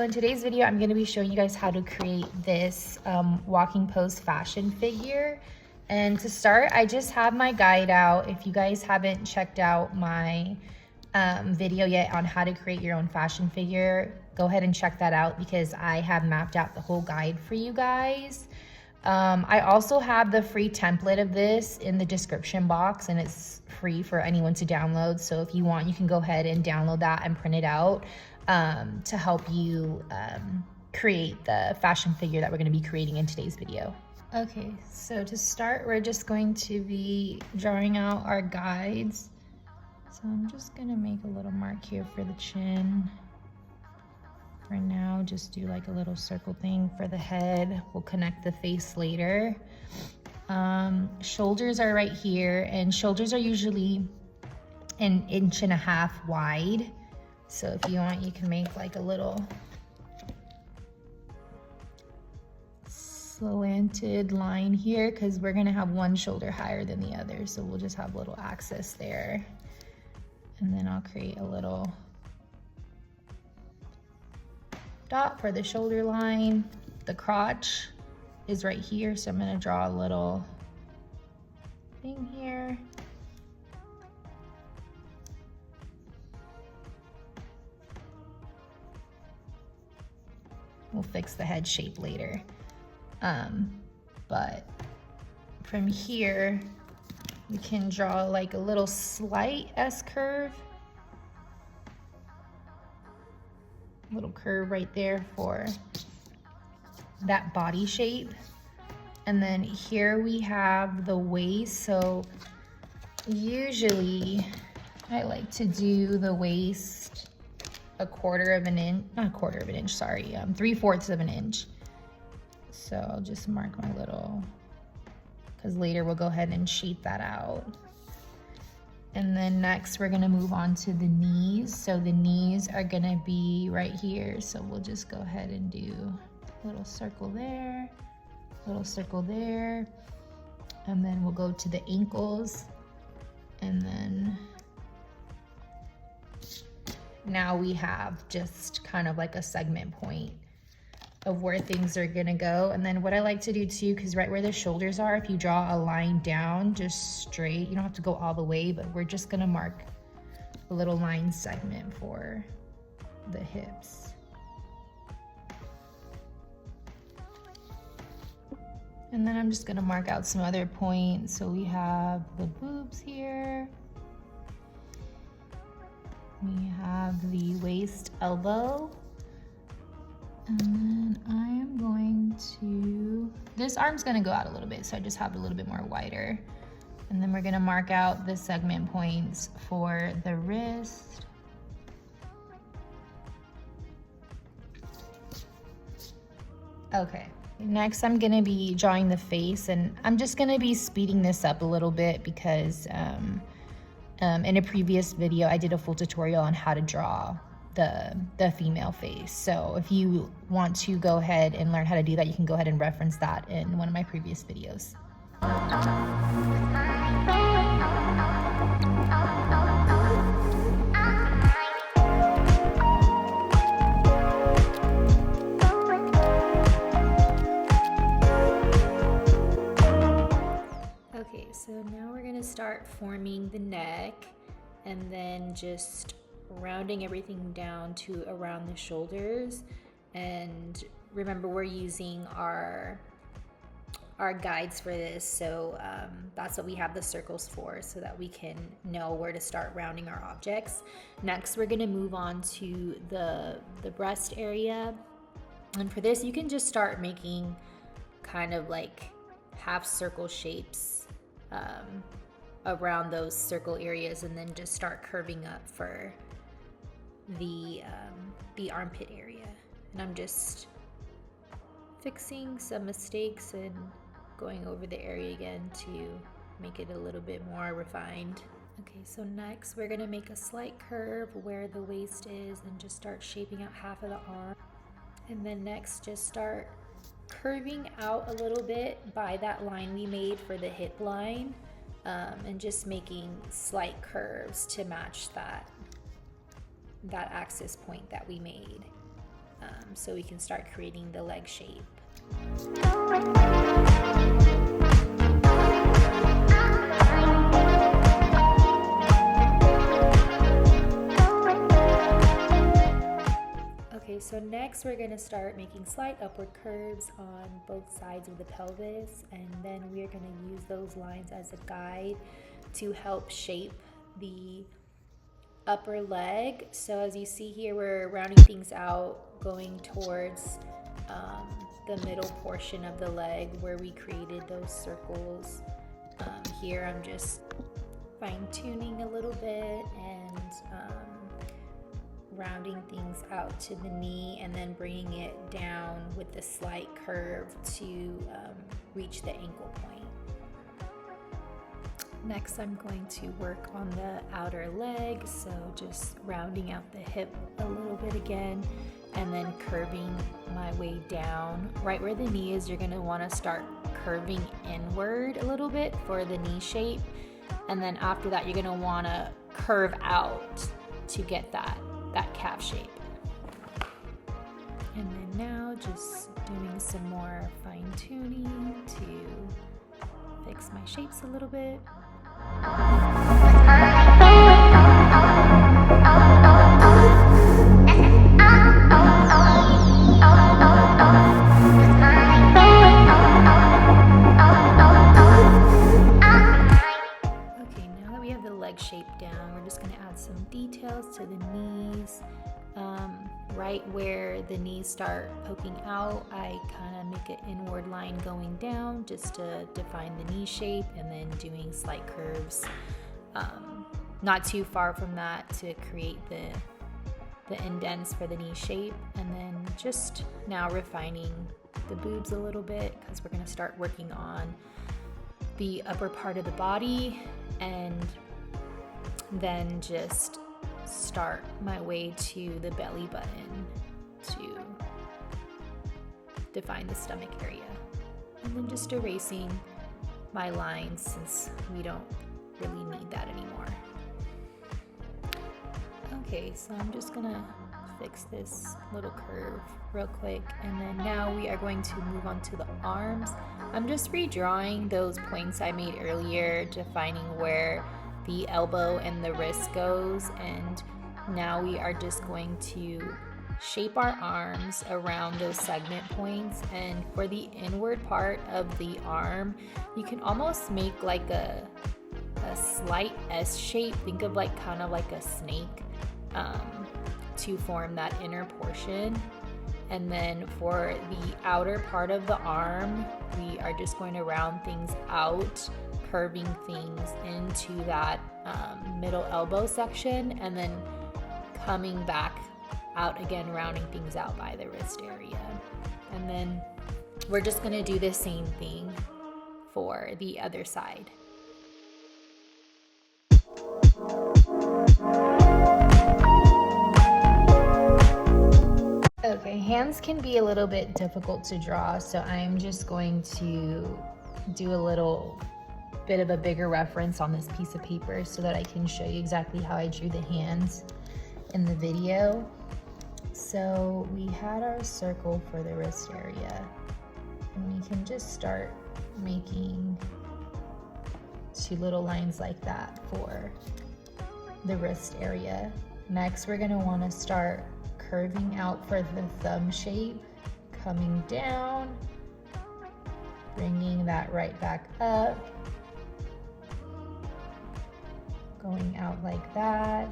in today's video, I'm going to be showing you guys how to create this walking pose fashion figure. And to start, I just have my guide out. If you guys haven't checked out my video yet on how to create your own fashion figure, go ahead and check that out because I have mapped out the whole guide for you guys. I also have the free template of this in the description box, and it's free for anyone to download. So if you want, you can go ahead and download that and print it out to help you create the fashion figure that we're going to be creating in today's video. Okay, so to start, we're just going to be drawing out our guides. So I'm just going to make a little mark here for the chin. For now, just do like a little circle thing for the head. We'll connect the face later. Shoulders are right here, and shoulders are usually 1.5 inches wide. So if you want, you can make like a little slanted line here because we're gonna have one shoulder higher than the other. So we'll just have a little axis there. And then I'll create a little dot for the shoulder line. The crotch is right here, so I'm gonna draw a little thing here. We'll fix the head shape later. But from here, we can draw like a little slight S curve. Little curve right there for that body shape. And then here we have the waist. So usually I like to do the waist a 1/4 of an inch, not 1/4 of an inch, sorry, 3/4 of an inch. So I'll just mark my little, because later we'll go ahead and sheet that out. And then next we're gonna move on to the knees. So the knees are gonna be right here. So we'll just go ahead and do a little circle there, little circle there. And then we'll go to the ankles. And then now we have just kind of like a segment point of where things are gonna go. And then what I like to do too, because right where the shoulders are, if you draw a line down just straight, you don't have to go all the way, but we're just gonna mark a little line segment for the hips. And then I'm just gonna mark out some other points. So we have the boobs here. We have the waist elbow. And then I am going to, this arm's gonna go out a little bit, so I just have a little bit more wider. And then we're gonna mark out the segment points for the wrist. Okay, next I'm gonna be drawing the face, and I'm just gonna be speeding this up a little bit because in a previous video, I did a full tutorial on how to draw the female face. So if you want to go ahead and learn how to do that, you can go ahead and reference that in one of my previous videos. Okay, so now we're gonna start forming the neck and then just rounding everything down to around the shoulders. And remember, we're using our guides for this, so that's what we have the circles for, so that we can know where to start rounding our objects. Next, we're going to move on to the breast area, and for this you can just start making kind of like half circle shapes around those circle areas, and then just start curving up for the armpit area. And I'm just fixing some mistakes and going over the area again to make it a little bit more refined. Okay, so next we're gonna make a slight curve where the waist is and just start shaping out half of the arm. And then next just start curving out a little bit by that line we made for the hip line, and just making slight curves to match that axis point that we made. so we can start creating the leg shape. Okay, so next we're going to start making slight upward curves on both sides of the pelvis, and then we are going to use those lines as a guide to help shape the upper leg. So as you see here, we're rounding things out, going towards the middle portion of the leg where we created those circles. Here I'm just fine-tuning a little bit and rounding things out to the knee, and then bringing it down with a slight curve to reach the ankle point. Next, I'm going to work on the outer leg, so just rounding out the hip a little bit again, and then curving my way down. Right where the knee is, you're going to want to start curving inward a little bit for the knee shape, and then after that, you're going to want to curve out to get that calf shape. And then now just doing some more fine-tuning to fix my shapes a little bit. Okay, now that we have the leg shape down, we're just going to add some details to the knees. Right where the knees start poking out, I kind of make an inward line going down just to define the knee shape, and then doing slight curves not too far from that to create the indents for the knee shape. And then just now refining the boobs a little bit, because we're going to start working on the upper part of the body, and then just start my way to the belly button to define the stomach area. And then just erasing my lines since we don't really need that anymore. Okay, so I'm just gonna fix this little curve real quick, and then now we are going to move on to the arms. I'm just redrawing those points I made earlier, defining where the elbow and the wrist goes, and now we are just going to shape our arms around those segment points. And for the inward part of the arm, you can almost make like a slight S shape. Think of like kind of like a snake to form that inner portion. And then for the outer part of the arm, we are just going to round things out, curving things into that middle elbow section, and then coming back out again, rounding things out by the wrist area. And then we're just going to do the same thing for the other side. Okay, hands can be a little bit difficult to draw, so I'm just going to do a little bit of a bigger reference on this piece of paper so that I can show you exactly how I drew the hands in the video. So we had our circle for the wrist area, and we can just start making two little lines like that for the wrist area. Next, we're going to want to start curving out for the thumb shape, coming down, bringing that right back up, going out like that,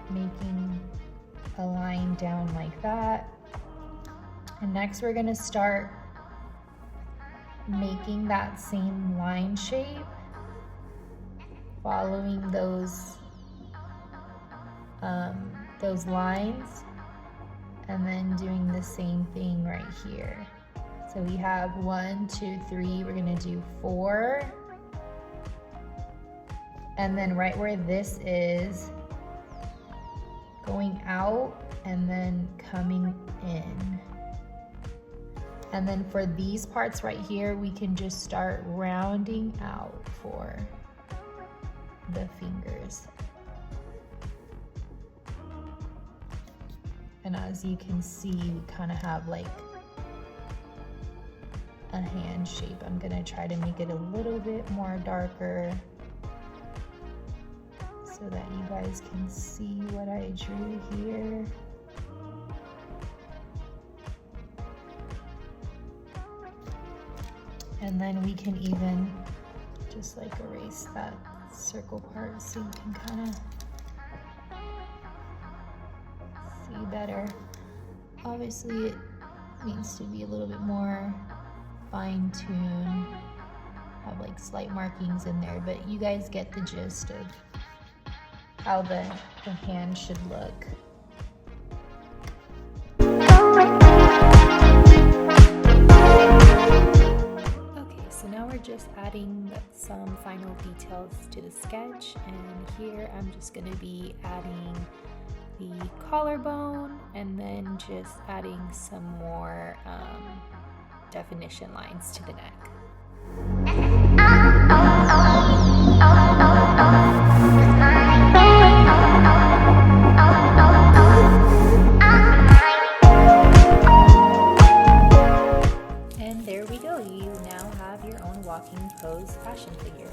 making a line down like that. And next we're going to start making that same line shape, following those lines, and then doing the same thing right here. So we have 1, 2, 3, we're going to do 4, and then right where this is, going out and then coming in. And then for these parts right here, we can just start rounding out for the fingers. And as you can see, we kind of have like a hand shape. I'm gonna try to make it a little bit more darker so that you guys can see what I drew here. And then we can even just like erase that circle part so you can kind of see better. Obviously it needs to be a little bit more fine-tuned, have like slight markings in there, but you guys get the gist of how the hand should look. Okay, so now we're just adding some final details to the sketch, and here I'm just going to be adding the collarbone and then just adding some more definition lines to the neck. And there we go, you now have your own walking pose fashion figure.